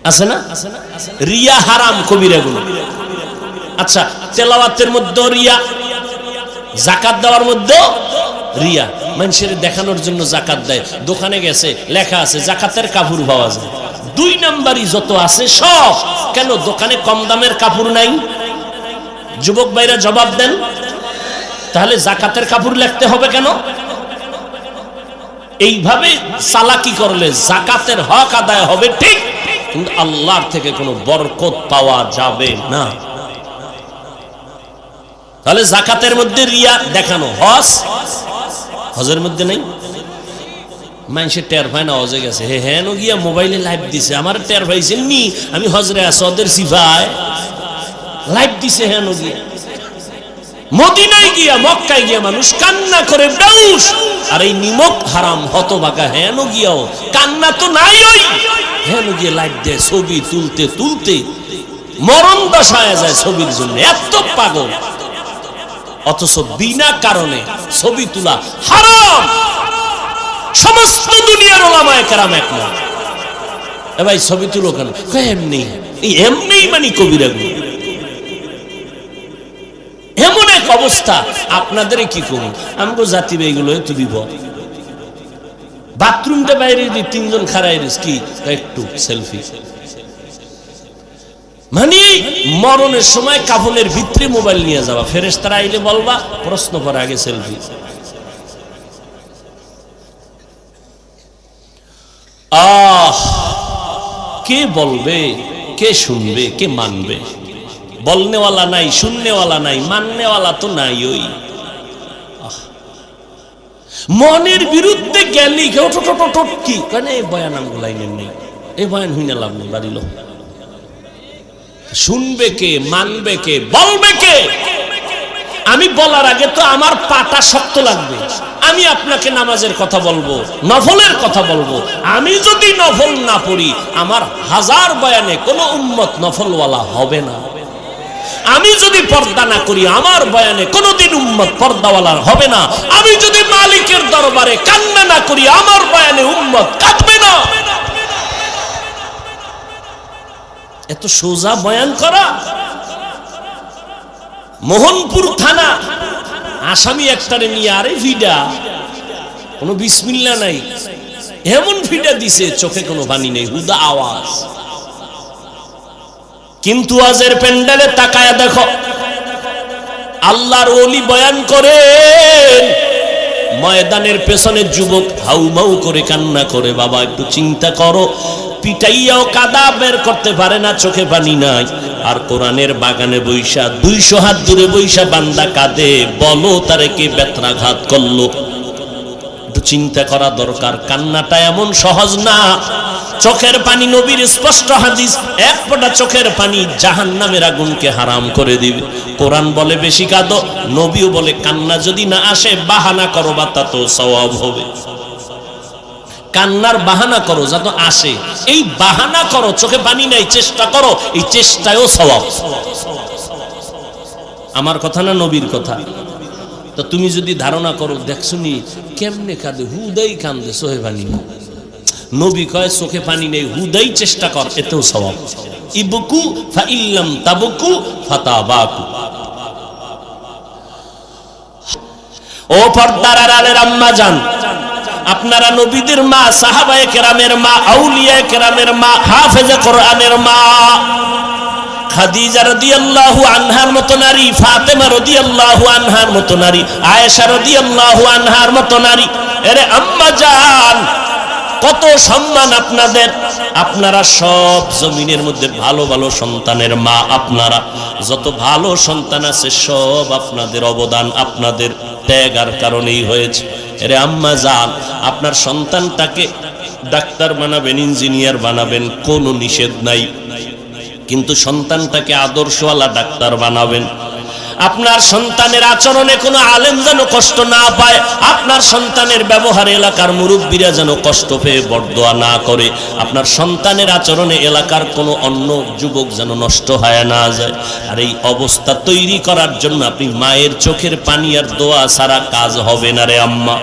Speaker 1: আছে না? রিয়া হারাম, কবিরা গুনাহ। আচ্ছা, তেলাওয়াতের মধ্যে রিয়া, যাকাত দেওয়ার মধ্যে রিয়া। মানুষের দেখানোর জন্য যাকাত দেয়, দোকানে গেছে লেখা আছে যাকাতের কাপড় পাওয়া যায়। 2 নাম্বারই যত আছে সব। কেন দোকানে কম দামের কাপড় নাই? যুবক ভাইরা জবাব দেন। তাহলে যাকাতের কাপড় লিখতে হবে কেন? এইভাবে চালাকি করলে যাকাতের হক আদায় হবে ঠিক, কিন্তু আল্লাহর থেকে কোনো বরকত পাওয়া যাবে না। তাহলে যাকাতের মধ্যে রিয়া দেখানো। হজের মধ্যে নাই। মানুষের টের পায় না হজে গেছে, হ্যাঁ গিয়া মোবাইলে লাইভ দিছে, আমার টের পাইছেন নি আমি হজরে আছি, ওদের সিফায় লাইভ দিছে। হ্যাঁ গিয়া মদিনায় গিয়া, মক্কায় গিয়া মানুষ কান্না করে বেউস, আর এই নিমক হারাম হতভাগা হ্যাঁ গিয়াও কান্না তো নাই। ওই হ্যাঁ গিয়া লাইভ দেয়, ছবি তুলতে তুলতে মরণ দশায় যায় ছবির জন্য, এত পাগল। অথচ বিনা কারণে ছবি তোলা হারাম। সমস্ত দুনিয়ার উলামায়ে কেরাম একমত। এ ভাই ছবি তুলো কেন? এমনি। এই এমনি মানে কবিরা গুনাহ। এমন এক অবস্থা, আপনাদের কি করুন, আমগো জাতি এইগুলো তুলিব। বাথরুমটা বাইরে যদি তিনজন খাড়াই কি একটু সেলফি, মানে মরণের সময় কাফনের ভিতরে মোবাইল নিয়ে যাওয়া, ফেরেশতারা আইলে বলবা প্রশ্ন করে আগে সেলফি। কে বলবে, কে শুনবে, কে মানবে? বলনেওয়ালা নাই, শুননেওয়ালা নাই, মাননেওয়ালা তো নাই। ওই মনের বিরুদ্ধে গেলি কি কেন? এই বয়ান আমগো লাইনের নেই, এই বয়ান হইনা লাভ নেই। বাড়িল শুনবে কে, মানবে কে, বলবে কে? আমি বলার আগে তো আমার পাটা শক্ত লাগবে। আমি আপনাকে নামাজের কথা বলবো, নফলের কথা বলবো। আমি যদি নফল না পড়ি, আমার হাজার বয়ানে কোনো উম্মত নফলওয়ালা হবে না। আমি যদি পর্দা না করি, আমার বয়ানে কোনোদিন উম্মত পর্দাওয়ালা হবে না। আমি যদি মালিকের দরবারে কান্না না করি, আমার বয়ানে উম্মত কাঁদবে না। এত সোজা বয়ান করা। মোহনপুর থানা আসামি একটারে নিয়ে আরে ভিডা, কোনো বিসমিল্লাহ নাই, এমন ভিডা দিছে চোখে কোনো পানি নেই, হুদা আওয়াজ। কিন্তু আজের প্যান্ডেলে তাকায়া দেখো, আল্লাহর ওলি বয়ান করেন, ময়দানের পেছনে যুবক হাউমাউ করে কান্না করে। বাবা একটু চিন্তা করো, পিটাইয়াও কাদা বের করতে পারে না, চোখে পানি নাই। আর কোরআনের বাগানে বৈশা 200 হাত দূরে বৈশা বান্দা কাঁদে, বলো তারে কে বেত্রাঘাত করলো? একটু চিন্তা করা দরকার। কান্নাটা এমন সহজ না। চোখের পানি, নবীর স্পষ্ট হাদিস, এক ফোঁটা চোখের পানি জাহান্নামের আগুনকে হারাম করে দিবে। কোরআন বলে বেশি কাঁদো, নবীও বলে কান্না যদি না আসে বাহানা করো, বা তা তো সওয়াব হবে। কান্নার বাহানা করো যাতে আসে, এই বাহানা করো। চোখে পানি নাই, চেষ্টা করো, এই চেষ্টায়ও সওয়াব। আমার কথা না নবীর কথা। তো তুমি যদি ধারণা করো দেখছুনি কেমনে কাঁদে, হুদাই কান্দে, চোখে পানি নেই। নবী কয় চোখে পানি নেই, হুদাই চেষ্টা কর, এতেও সওয়াব। ইবকু ফাইল্লাম তাবকু ফাতাবাকু। ও পর্দার আড়ালের আম্মা জান, আপনারা নবীদের মা, সাহাবায়ে কেরামের মা, আউলিয়ায়ে কেরামের মা, হাফেজে কোরআনের মা। খাদিজা রাদিয়াল্লাহু আনহার মতো নারী, ফাতেমা রাদিয়াল্লাহু আনহার মতো নারী, আয়েশা রাদিয়াল্লাহু আনহার মতো নারী। আরে আম্মা জান, কত সম্মান আপনাদের। আপনারা সব জমিনের মধ্যে ভালো ভালো সন্তানের মা। আপনারা যত ভালো সন্তান আছে সব আপনাদের অবদান, আপনাদের ত্যাগের কারণেই হয়েছে। আরে আম্মা জান, আপনার সন্তানটাকে ডাক্তার বানাবেন, ইঞ্জিনিয়ার বানাবেন, কোনো নিষেধ নাই, কিন্তু সন্তানটাকে আদর্শওয়ালা ডাক্তার বানাবেন। আপনার সন্তানের আচরণে কোনো আলেম যেন কষ্ট না পায়, আপনার সন্তানের ব্যবহারে এলাকার মুরব্বীরা যেন কষ্ট পেয়ে বরদোয়া না করে, আপনার সন্তানের আচরণে এলাকার কোনো অন্য যুবক যেন নষ্ট হয়ে না যায়। আর এই অবস্থা তৈরি করার জন্য আপনি মায়ের চোখের পানি আর দোয়া ছাড়া কাজ হবে না রে আম্মা।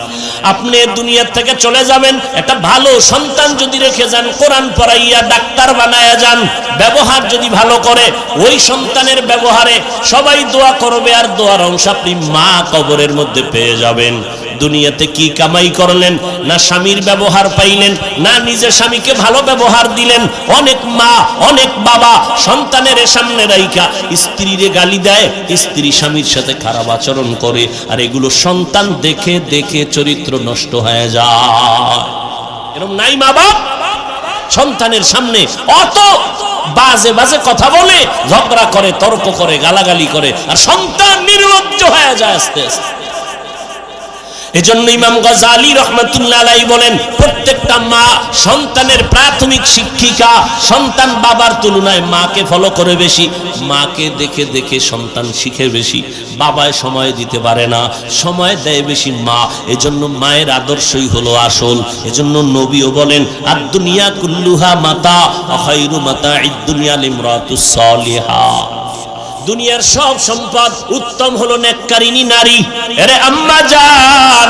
Speaker 1: আপনি দুনিয়া থেকে চলে যাবেন, একটা ভালো সন্তান যদি রেখে যান, কোরআন পড়াইয়া ডাক্তার বানায়া যান, ব্যবহার যদি ভালো করে, ওই সন্তানের ব্যবহারে সবাই দোয়া করবে, আর দোয়ার অংশ আপনি মা কবরের মধ্যে পেয়ে যাবেন। দুনিয়াতে কি কামাই করলেন? না স্বামীর ব্যবহার পাইলেন, না নিজের স্বামীকে ভালো ব্যবহার দিলেন। অনেক মা, অনেক বাবা সন্তানের সামনে রাইখা স্ত্রীরে গালি দেয়, স্ত্রী স্বামীর সাথে খারাপ আচরণ করে, আর এগুলো সন্তান দেখে দেখে চরিত্র নষ্ট হয়ে যায়। এরকম নাই মা বাপ? সন্তানের সামনে অত বাজে বাজে কথা বলে, ঝগড়া করে, তর্ক করে, গালাগালি করে, আর সন্তান নির্লজ্জ হয়ে যায় আস্তে আস্তে। এজন্য ইমাম গাজ্জালী রাহমাতুল্লাহ আলাইহি বলেন, প্রত্যেকটা মা সন্তানের প্রাথমিক শিক্ষিকা। সন্তান বাবার তুলনায় মাকে ফলো করে বেশি, মাকে দেখে দেখে সন্তান শিখে বেশি। বাবায় সময় দিতে পারে না, সময় দেয় বেশি মা। এজন্য মায়ের আদর্শই হলো আসল। এজন্য নবীও বলেন, আদ-দুনিয়া কুল্লুহা মাতা, খায়রু মাতা'id দুনিয়া লিমরাতুস সালিহা। দুনিয়ার সব সম্পদ উত্তম হলো নেককারিনী নারী। আরে আম্মা জান,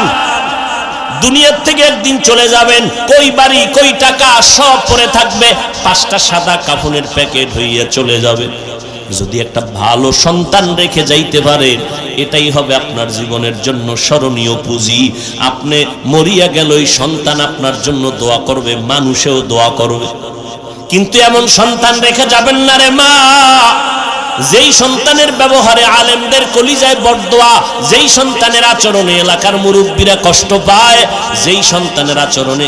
Speaker 1: দুনিয়ার থেকে একদিন চলে যাবেন, কই বাড়ি কই টাকা সব পড়ে থাকবে, 5টা সাদা কাফনের প্যাকেট হইয়া চলে যাবে। যদি একটা ভালো সন্তান রেখে যাইতে পারেন, এটাই হবে আপনার জীবনের জন্য স্মরণীয় পুঁজি। আপনি মরিয়া গেল, এই সন্তান আপনার জন্য দোয়া করবে, মানুষেও দোয়া করবে। কিন্তু এমন সন্তান রেখে যাবেন না রে মা, যেই সন্তানের ব্যবহারে আলেমদের কলিজায় বরদোয়া, যেই সন্তানের আচরণে এলাকার মুরব্বীরা কষ্ট পায়, যেই সন্তানের আচরণে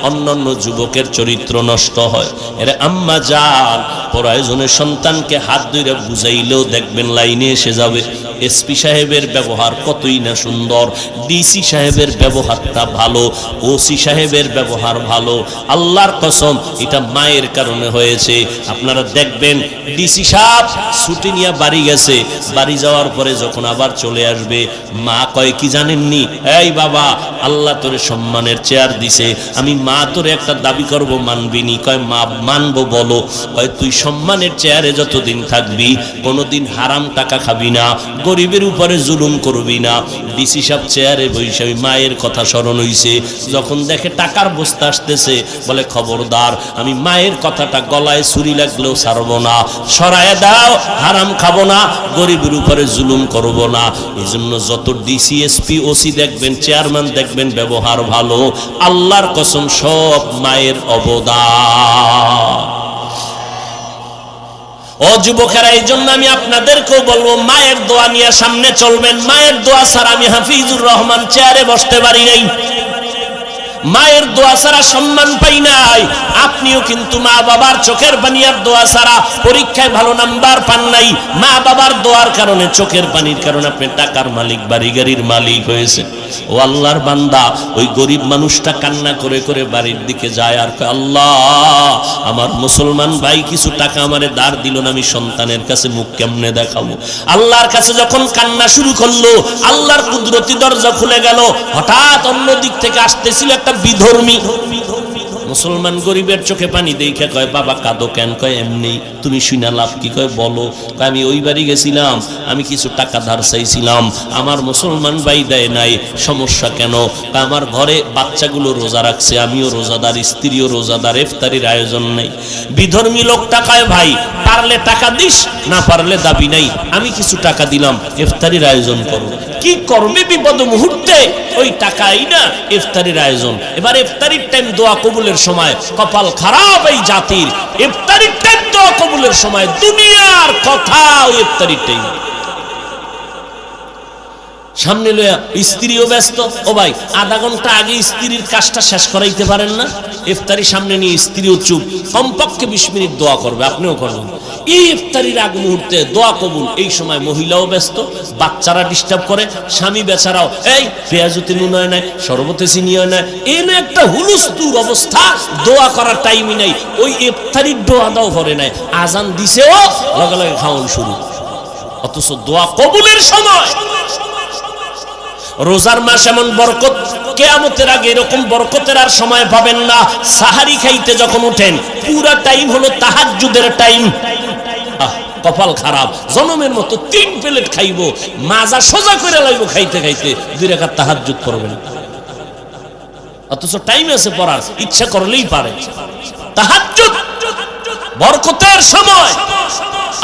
Speaker 1: অন্যান্য যুবকের চরিত্র নষ্ট হয়। এর আম্মা জান প্রয়োজনে সন্তানকে হাত ধরে বুঝাইলেও দেখবেন লাইনে এসে যাবে। এসপি সাহেবের ব্যবহার কতই না সুন্দর, ডিসি সাহেবের ব্যবহারটা ভালো, ওসি সাহেবের ব্যবহার ভালো। আল্লাহর কসম এটা মায়ের কারণে হয়েছে। আপনারা দেখবেন ডিসি সাহেব ছুটি নিয়ে বাড়ি গেছে, বাড়ি যাওয়ার পরে যখন আবার চলে আসবে, মা কয় কি জানেননি, এই বাবা আল্লাহ তোরে সম্মানের চেয়ার দিছে, আমি মা তোরে একটা দাবি করব, মানবিনি? কয় মা মানবো, বলো। কয় তুই সম্মানের চেয়ারে যতদিন থাকবি কোনোদিন হারাম টাকা খাবি না, গরিবের উপরে জুলুম করবি না। ডিসি সাহেব চেয়ারে বসে মায়ের কথা স্মরণ হইছে, যখন দেখে টাকার বস্তা আসতেছে বলে খবরদার, আমি মায়ের কথাটা গলায় ছুরি লাগলেও ছাড়বো না, সরায় দাও, হারাম খাবো না, গরিবের উপরে জুলুম করব না। এই জন্য যত ডিসি এসপি ওসি দেখবেন, চেয়ারম্যান দেখবেন ব্যবহার ভালো, আল্লাহর কসম সব মায়ের অবদান। ও যুবকেরা, এই জন্য আমি আপনাদেরকেও বলবো মায়ের দোয়া নিয়ে সামনে চলবেন। মায়ের দোয়া ছাড়া আমি হাফিজুর রহমান চেয়ারে বসতে পারি নাই, মায়ের দোয়া ছাড়া সম্মান পাই নাই। আপনিও কিন্তু মা বাবার চোখের পানির দোয়া ছাড়া পরীক্ষায় ভালো নাম্বার পান নাই। মা বাবার দোয়ার কারণে, চোখের পানির কারণে আপনি টাকার মালিক, বাড়ি গাড়ির মালিক হয়েছে। ও আল্লাহর বান্দা, ওই গরিব মানুষটা কান্না করে করে বাড়ির দিকে যায় আর কয়, আল্লাহ আমার মুসলমান ভাই কিছু টাকা আমারে ধার দিল না, আমি সন্তানের কাছে মুখ কেমনে দেখাবো। আল্লাহর কাছে যখন কান্না শুরু করলো, আল্লাহর কুদরতি দরজা খুলে গেল। হঠাৎ অন্য দিক থেকে আসতেছিল একটা বিধর্মী মুসলমান, গরিবের চোখে পানি দেখে কয়, বাবা কাঁদো কেন? কয় এমনি। তুমি শুনা লাভ কি? কয় বলো। কয় আমি ওই বাড়ি গেছিলাম, আমি কিছু টাকা ধার চাইছিলাম, আমার মুসলমান ভাই দেয় নাই। সমস্যা কেন? আমার ঘরে বাচ্চাগুলো রোজা রাখছে, আমিও রোজাদার, স্ত্রীও রোজাদার, ইফতারির আয়োজন নেই। বিধর্মী লোকটা কয়, ভাই পারলে টাকা দিস, না পারলে দাবি নাই, আমি কিছু টাকা দিলাম, ইফতারির আয়োজন করো। কি করবে বিপদ মুহূর্তে? ওই টাকাই না ইফতারির আয়োজন। এবার ইফতারির টাইম দোয়া কবুলের সময়, কপাল খারাপ এই জাতির, ইফতারির টাইম দোয়া কবুলের সময় দুনিয়ার কথা ওই ইফতারির টাইম। সামনে লইয়া স্ত্রীও ব্যস্ত। ও ভাই আধা ঘন্টা আগে স্ত্রীর কাজটা শেষ করাইতে পারেন না? ইফতারি সামনে নিয়ে স্ত্রীও চুপ, কমপক্ষে 20 মিনিট দোয়া করবে, আপনিও করবেন। এই ইফতারির আগ মুহূর্তে দোয়া কবুল, এই সময় মহিলাও ব্যস্ত, বাচ্চারা ডিস্টার্ব করে, স্বামী বেচারাও এই পেঁয়াজুতে নুন হয় নাই, শরবতে চিনি হয় নাই, এনে একটা হুলুস্তুর অবস্থা, দোয়া করার টাইমই নাই। ওই ইফতারির দোয়া দাও ভরে নাই, আজান দিছেও লগে লগে খাওয়ান শুরু। অথচ দোয়া কবুলের সময়, রোজার মাস এমন বরকত, কিয়ামতের আগে এরকম বরকতের আর সময় পাবেন না। সাহারি খাইতে যখন উঠেন, পুরা টাইম হলো তাহাজ্জুদের টাইম। কপাল খারাপ, জনমের মতো 3 প্লেট খাইবো, মাজা সোজা করে লাইবো, খাইতে খাইতে 2 রাকাত তাহাজ্জুদ করবেন। অথচ টাইম আছে পড়ার, ইচ্ছা করলেই পারে। তাহাজ্জুদ বরকতের সময়।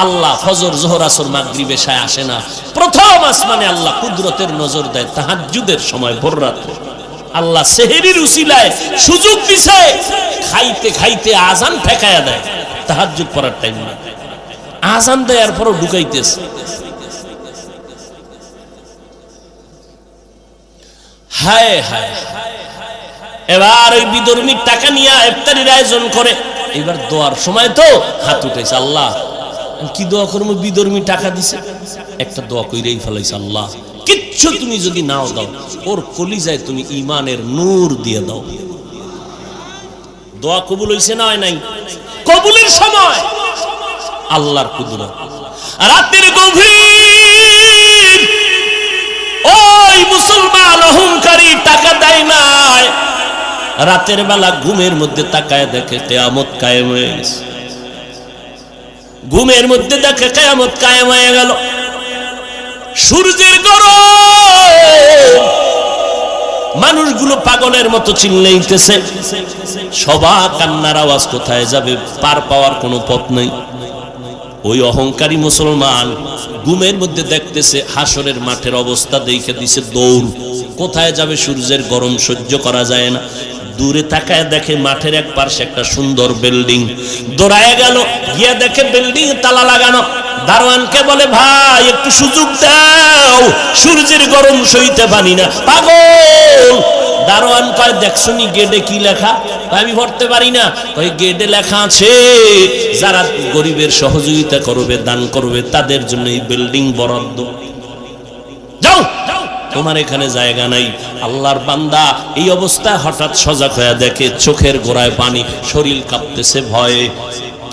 Speaker 1: আল্লাহ ফজর, যোহর, আসর, মাগরিব, এশা আসে না, প্রথম আসমানে আল্লাহ কুদরতের নজর দেয় তাহাজ্জুদের সময়, ভোর রাতে। আল্লাহ সেহরির উসিলায় সুযোগ দিছে, খাইতে খাইতে আজান ঠেকায়া দেয়, তাহাজ্জুদ পড়ার টাইম না। আজান দেওয়ার পরও ঢুকাইতেছে। হায় হায়। এবার ওই বিধর্মীর টাকা নিয়ে ইফতারির আয়োজন করে। এবার দোয়ার সময় তো হাত উঠেছে, আল্লাহ কি দোয়া করবো? বিধর্মী টাকা দিছে, একটা দোয়া কইরেই ফেলাইছে, আল্লাহ কিচ্ছু তুমি যদি নাও দাও, ওর কলিজায় তুমি ঈমানের নূর দিয়ে দাও। দোয়া কবুল হইছে না হয় নাই? কবুলের সময় আল্লাহর কুদরত। রাতের গভীর, ওই মুসলমান অহংকারী টাকা দেয় নাই, রাতের বেলা ঘুমের মধ্যে তাকায় দেখে কিয়ামত কায়েম হয়ে গেছে। ঘুমের মধ্যে দেখে কিয়ামত কায়েম হয়ে গেল। সূর্যের গরম, মানুষগুলো পাগলের মতো চিল্লাইতেছে, সবার কান্নার আওয়াজ কোথায় যাবে, পার পাওয়ার কোনো পথ নেই। ওই অহংকারী মুসলমান ঘুমের মধ্যে দেখতেছে হাসরের মাঠের অবস্থা, দেখে দিছে দৌড়। কোথায় যাবে, সূর্যের গরম সহ্য করা যায় না। দূরে তাকায় দেখে মাঠের এক পাশে একটা সুন্দর বিল্ডিং, দৌড়ায় গেল, গিয়ে দেখে বিল্ডিং তালা লাগানো। দারোয়ানকে বলে, ভাই একটু সুযোগ দাও, সূর্যের গরম সইতে পারি না। পাগল। দারোয়ান কয়, দেখছনি গেটে কি লেখা? আমি পড়তে পারি না। ওই গেটে লেখা আছে, যারা গরিবের সহযোগিতা করবে, দান করবে, তাদের জন্য এই বিল্ডিং বরাদ্দ। যাও, তোমার এখানে জায়গা নাই। আল্লাহর বান্দা এই অবস্থায় হঠাৎ সজাগ হয়ে দেখে চোখের গোড়ায় পানি, শরীর কাঁপতেছে ভয়ে।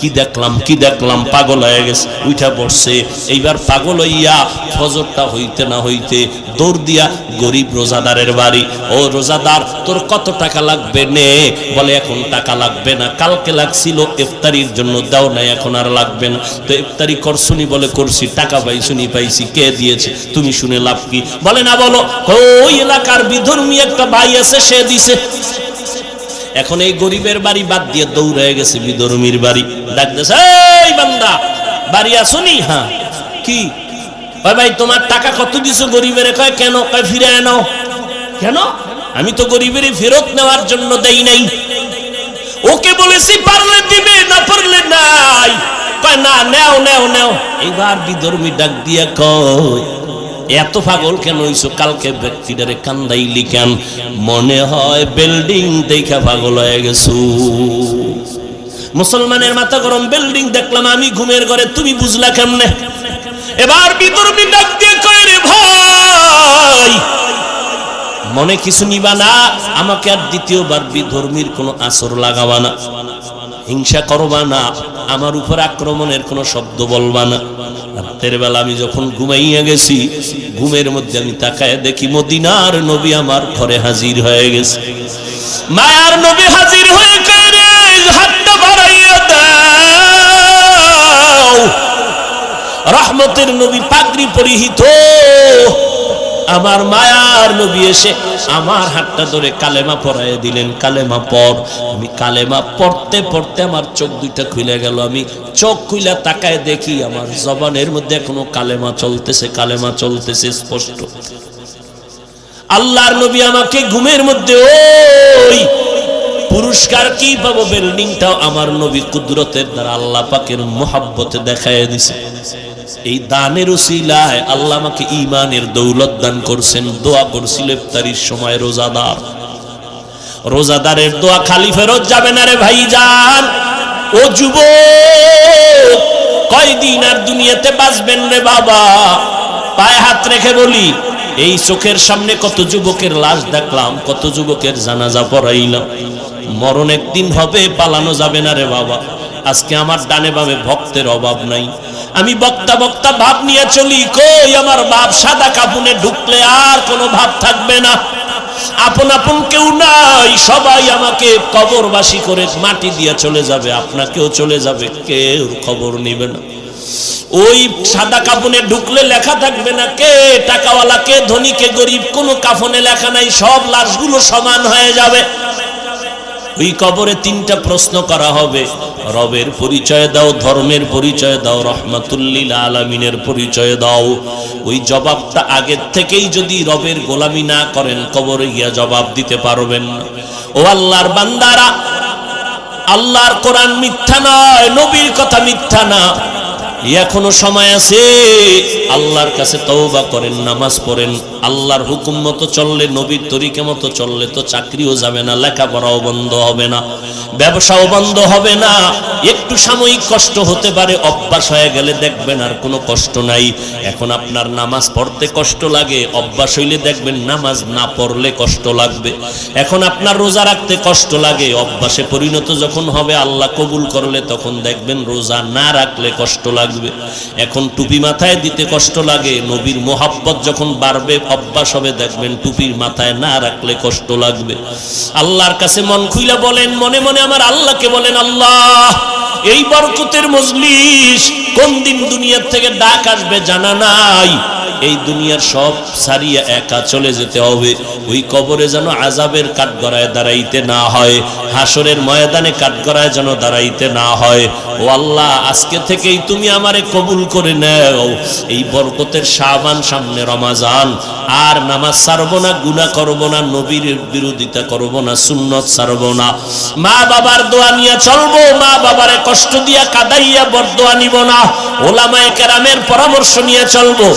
Speaker 1: কি দেখলাম, কি দেখলাম, পাগল হয়ে গেছে, উঠা পড়ছে। এইবার পাগল হইয়া ফজরটা হইতে না হইতে দৌড় দিয়া গরিব রোজাদারের বাড়ি। ও রোজাদার, তোর কত টাকা লাগবে? নে। বলে, এখন টাকা লাগবে না, কালকে লাগছিল ইফতারির জন্য, দাও নাই, এখন আর লাগবে না। তো ইফতারি করছুনি? বলে, করছি। টাকা পাইছুনি? পাইছি। কে দিয়েছে? তুমি শুনে লাভ কি? বলে, না বলো। ওই এলাকার বিধর্মী একটা ভাই আছে, সে দিছে। এখন এই গরিবের বাড়ি বাদ দিয়ে দৌড়ে গেছে বিধর্মীর বাড়ি। ডাকতেছে, এই বান্দা, বাড়ি আসুনি? হ্যাঁ। কি? ভাই তোমার টাকা কত দিছো গরিবের? কয়, কেন? কয়, ফিরে আনো। কেন? আমি তো গরিবের ফেরত নেওয়ার জন্য দেই নাই। ওকে বলেছি পারলে দিবে, না পারলে নাই। কয়, না, নেও নেও নেও। এইবার বিধর্মী ডাক দিয়া কয়, এত পাগল কেন হইছো? কালকে ব্যক্তিটারে কান্দাইলি কেন? মনে হয় বিল্ডিং দেখা পাগল হয়ে গেছো। মুসলমানের মাথা গরম। বিল্ডিং দেখলাম আমি ঘুমের ঘরে, তুমি বুঝলা কেমনে? এবার বিধর্মী ডাক দিয়ে কয়, রে ভাই, মনে কিছু নিবা না, আমাকে আর দ্বিতীয়বার বিধর্মীর কোনো আসর লাগাবা না, হিংসা করবা না, আমার উপর আক্রমণের কোনো শব্দ বলবা না। রাতের বেলা আমি যখন ঘুমাইয়া গেছি, ঘুমের মধ্যে আমি তাকায় দেখি মদিনার নবী আমার ঘরে হাজির হয়ে গেছে। মায়ার নবী হাজির হয়ে কইরে, হাতটা বাড়াইয়া দাও। রহমতের নবী পাগড়ি পরিহিত, আমার মায়ার নবী এসে আমার হাতটা ধরে কালেমা পড়াইয়া দিলেন। কালেমা পড়। আমি কালেমা পড়তে পড়তে আমার চোখ দুইটা খুলে গেল। আমি চোখ খুলে তাকায় দেখি আমার জবানের মধ্যে এখনো কালেমা চলতেছে, কালেমা চলতেছে স্পষ্ট। আল্লাহর নবী আমাকে ঘুমের মধ্যে ওই পুরস্কার কি পাবো, বিল্ডিংটাও আমার নবী কুদরতের দ্বারা আল্লাহ পাকের মোহাব্বতে দেখায় দিছে। এই দানের উসিলায় আল্লাহ আমাকে ঈমানের দৌলত দান করছেন। দোয়া করছিল ইফতারির সময় রোজাদার, রোজাদারের দোয়া খালি ফেরত যাবে না রে ভাইজান। ও যুবক, কয়দিন আর দুনিয়াতে বাঁচবেন রে বাবা? পায়ে হাত রেখে বলি, এই চোখের সামনে কত যুবকের লাশ দেখলাম, কত যুবকের জানাজা পড়াইলাম। মরণ একদিন হবে, পালানো যাবে না রে বাবা। আজকে আমার ডানে বামে ভক্তের অভাব নাই। আমি বক্তা বক্তা ভাব নিয়ে চলি, কই আমার বাপ সাদা কাপুনে ঢুকলে আর কোনো ভাব থাকবে না। আপন আপন কেউ নাই, সবাই আমাকে কবরবাসী করে মাটি দিয়ে চলে যাবে, আপনাকেও চলে যাবে, কেউ খবর নিবে না। ওই সাদা কাফনে ঢুকলে লেখা থাকবে না কে টাকাওয়ালা, কে ধনী, কে গরিব, কোনো কাফনে লেখা নাই, সব লাশগুলো সমান হয়ে যাবে। ওই কবরে তিনটা প্রশ্ন করা হবে, রবের পরিচয় দাও, ধর্মের পরিচয় দাও, রহমাতুল্লিল আলামিনের পরিচয় দাও। ওই জবাবটা আগের থেকেই যদি রবের গোলামি না করেন, কবরে গিয়া জবাব দিতে পারবেন না। ও আল্লাহর বান্দারা, আল্লাহর কোরআন মিথ্যা নয়, নবীর কথা মিথ্যা না। এখনো সময় আছে, আল্লাহর কাছে তওবা করেন, নামাজ পড়েন। আল্লাহর হুকুম মতো চললে, নবীর তরিকা মতো চললে তো চাকরিও যাবে না, লেখাপড়াও বন্ধ হবে না, ব্যবসাও বন্ধ হবে না। একটু সাময়িক কষ্ট হতে পারে, অভ্যাস হয়ে গেলে দেখবেন আর কোনো কষ্ট নাই। এখন আপনার নামাজ পড়তে কষ্ট লাগে, অভ্যাস হইলে দেখবেন নামাজ না পড়লে কষ্ট লাগবে। এখন আপনার রোজা রাখতে কষ্ট লাগে, অভ্যাসে পরিণত যখন হবে, আল্লাহ কবুল করলে তখন দেখবেন রোজা না রাখলে কষ্ট লাগবে। এখন টুপি মাথায় দিতে কষ্ট লাগে, নবীর মোহাব্বত যখন বাড়বে, অভ্যাস হবে, দেখবেন টুপির মাথায় না রাখলে কষ্ট লাগবে। আল্লাহর কাছে মন খুইলা বলেন, মনে মনে আমার আল্লাহকে বলেন, আল্লাহ এই বরকতের মজলিস কোন দিন দুনিয়ার থেকে ডাক আসবে জানা নাই, এই দুনিয়ার সব সারিয়া একা চলে যেতে হবে। ওই কবরে যেন আযাবের কাঠগড়ায় দাঁড়াইতে না হয়, হাসরের ময়দানে কাঠগড়ায় যেন দাঁড়াইতে না হয়। ও আল্লাহ, আজকে থেকেই তুমি আমারে কবুল করে নাও। এই বরকতের শাবান, সামনে রমাজান, আর নামাজ ছাড়ব না, গুনাহ করব না, নবীর বিরোধিতা করব না, সুন্নত ছাড়ব না, মা বাবার দোয়া নিয়ে চলবো, মা বাবারে কষ্ট দিয়া কাদাইয়া বরদোয়া নিব না, ওলামায়ে কেরামের পরামর্শ নিয়ে চলবো,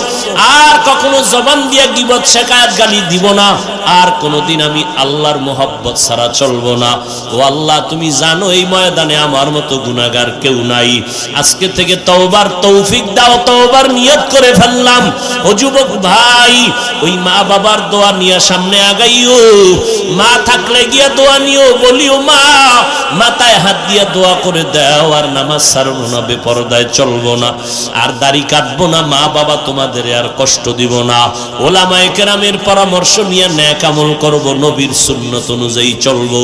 Speaker 1: আর কখনো জবান দিয়া গীবত শিকায়াত গালি দিব না, আর কোনোদিন আমি আল্লাহর মোহাব্বত ছাড়া চলবো না। ও আল্লাহ, তুমি জানো এই ময়দানে আমার মতো গুনাহগার কেউ নাই। আজকে থেকে তওবার তৌফিক দাও, তওবার নিয়ত করে ফেললাম। ও যুবক ভাই, ওই মা বাবার দোয়া নিয়ে সামনে আগাইও, মা থাকলে গিয়া দোয়া নিও, বলিও মা, মাথায় হাত দিয়া দোয়া করে দাও, আর নামাজ ছাড়বো না, বেপরদায় চলবো না, আর দাড়ি কাটবো না, মা বাবা তোমাদের আর কষ্ট দিব না, ওলামায়ে কেরামের পরামর্শ নিয়ে নেক আমল করব, নবীর সুন্নত অনুযায়ী চলবো।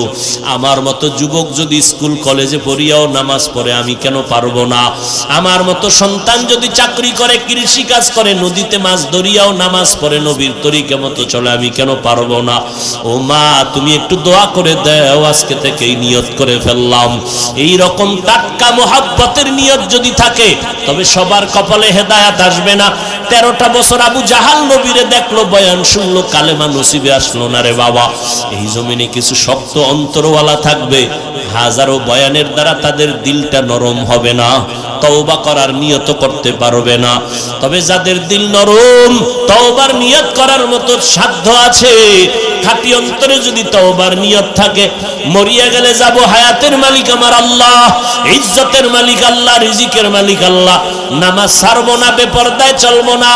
Speaker 1: আমার মতো যুবক যদি স্কুল কলেজে পড়িয়াও নামাজ পড়ে, আমি কেন পারবো না? আমার মতো সন্তান যদি চাকরি করে, কৃষি কাজ করে, নদীতে মাছ ধরিয়াও নামাজ পড়ে, নবীর তরিকা মতো চলে, আমি কেন পারবো না? ও মা, তুমি একটু দোয়া করে দাও, আজকে থেকেই নিয়ত করে ফেললাম। এই রকম টাটকা মোহাব্বতের নিয়ত যদি থাকে, তবে সবার কপালে হেদায়েত আসবে না। 13টা বছর আবু জাহাল নবীরে দেখলো, বয়ান শুনলো, কালেমা নসিবে আসলো না রে বাবা। এই জমিনে কিছু শক্ত অন্তরওয়ালা থাকবে, হাজারো বয়ানের দ্বারা তাদের দিলটা নরম হবে না, তওবা করার নিয়ত করতে পারবে না। তবে যাদের দিল নরম, তওবার নিয়ত করার মতো সাধ্য আছে, খাঁটি অন্তরে যদি তওবার নিয়ত থাকে, মরিয়া গেলে যাব, হায়াতের মালিক আমার আল্লাহ, ইজ্জতের মালিক আল্লাহ, রিজিকের মালিক আল্লাহ, নামাজ ছাড়বো না, বেপরদায় চলবো না,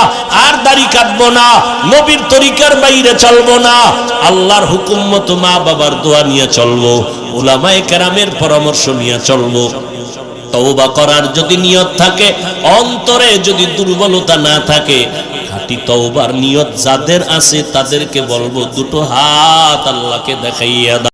Speaker 1: আর দাড়ি কাটবো না, নবীর তরিকার বাইরে চলবো না, আল্লাহর হুকুম মতো মা বাবার দোয়া নিয়ে চলবো, উলামায়ে কেরামের পরামর্শ নিয়ে চলবো। তওবা করার যদি নিয়ত থাকে, অন্তরে যদি দুর্বলতা না থাকে, খাঁটি তওবার নিয়ত যাদের আছে তাদেরকে বলবো, দুটো হাত আল্লাহকে দেখাইয়া দাও।